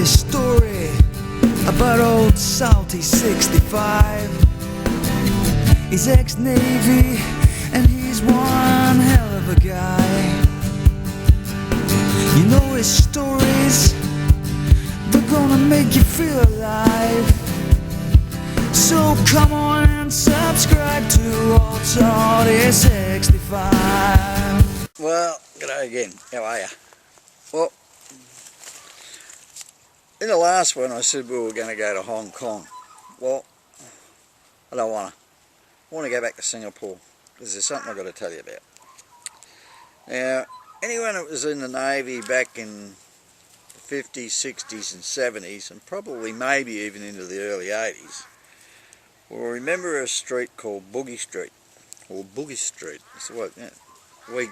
story about old Salty 65. He's ex-Navy and he's one hell of a guy. You know his stories, they're gonna make you feel alive. So come on and subscribe to Old Salty 65. Well, g'day again, how are you? Well, in the last one I said we were going to go to Hong Kong. Well, I don't want to. I want to go back to Singapore, because there's something I've got to tell you about. Now, anyone that was in the Navy back in the 50s, 60s and 70s, and probably maybe even into the early 80s, will remember a street called Boogie Street, or Boogie Street. That's what we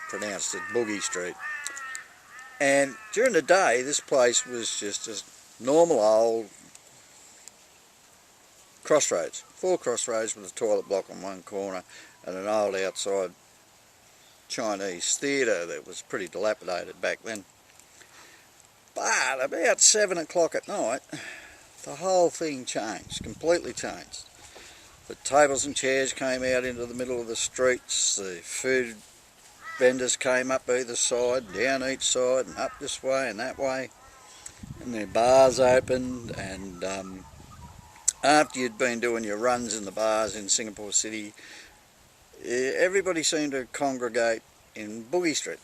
pronounced it, Boogie Street. And during the day, this place was just a normal old crossroads, 4 crossroads with a toilet block on one corner and an old outside Chinese theatre that was pretty dilapidated back then. But about 7 o'clock at night, the whole thing changed, completely changed. The tables and chairs came out into the middle of the streets, the food vendors came up either side, down each side, and up this way and that way, and their bars opened. And after you'd been doing your runs in the bars in Singapore City, everybody seemed to congregate in Boogie Street,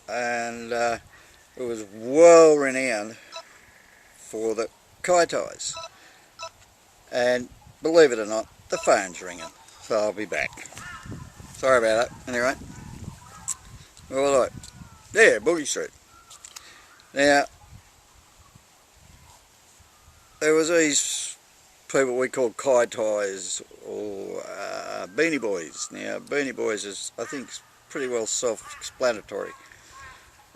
and it was well renowned for the Kai Tais. And believe it or not, the phone's ringing, so I'll be back. Sorry about that. Anyway. Well, look, yeah, Boogie Street. Now, there was these people we called Kai Tais, or Beanie Boys. Now, Beanie Boys is, I think, pretty well self-explanatory.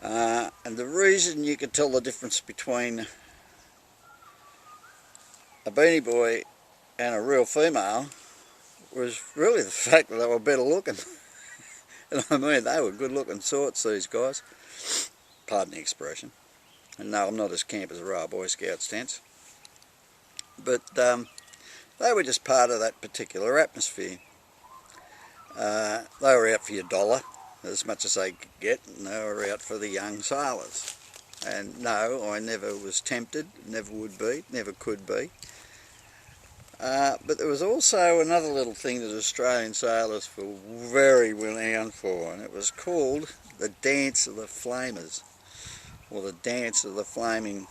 And the reason you could tell the difference between a Beanie Boy and a real female was really the fact that they were better looking. And I mean, they were good looking sorts, these guys. Pardon the expression. And no, I'm not as camp as a Royal Boy Scout stance. But they were just part of that particular atmosphere. They were out for your dollar, as much as they could get, and they were out for the young sailors. And no, I never was tempted, never would be, never could be. But there was also another little thing that Australian sailors were very renowned for, and it was called the Dance of the Flamers, or the Dance of the Flaming,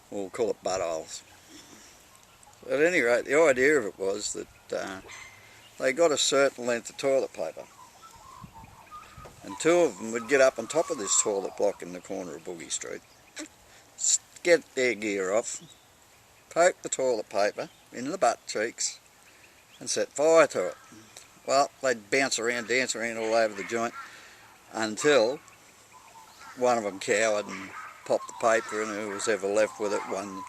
we'll call it buttholes. At any rate, the idea of it was that they got a certain length of toilet paper, and 2 of them would get up on top of this toilet block in the corner of Boogie Street, get their gear off, poke the toilet paper in the butt cheeks and set fire to it. Well, they'd bounce around, dance around all over the joint until one of them cowered and popped the paper, and who was ever left with it won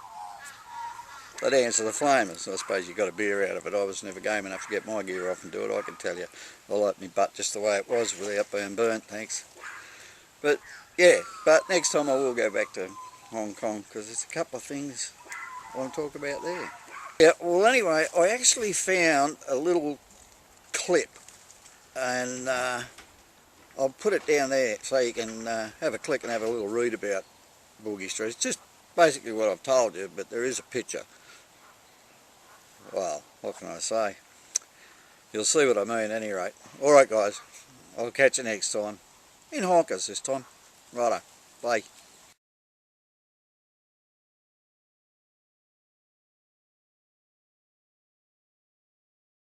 the Dance of the Flamers. I suppose you got a beer out of it. I was never game enough to get my gear off and do it, I can tell you. I liked me butt just the way it was without being burnt, thanks. But yeah, but next time I will go back to Hong Kong, because there's a couple of things I want to talk about there. Yeah, well anyway, I actually found a little clip, and I'll put it down there so you can have a click and have a little read about Boogie Street. It's just basically what I've told you, but there is a picture. Well, what can I say? You'll see what I mean at any rate. Alright guys, I'll catch you next time. In honkers this time. Righto, bye.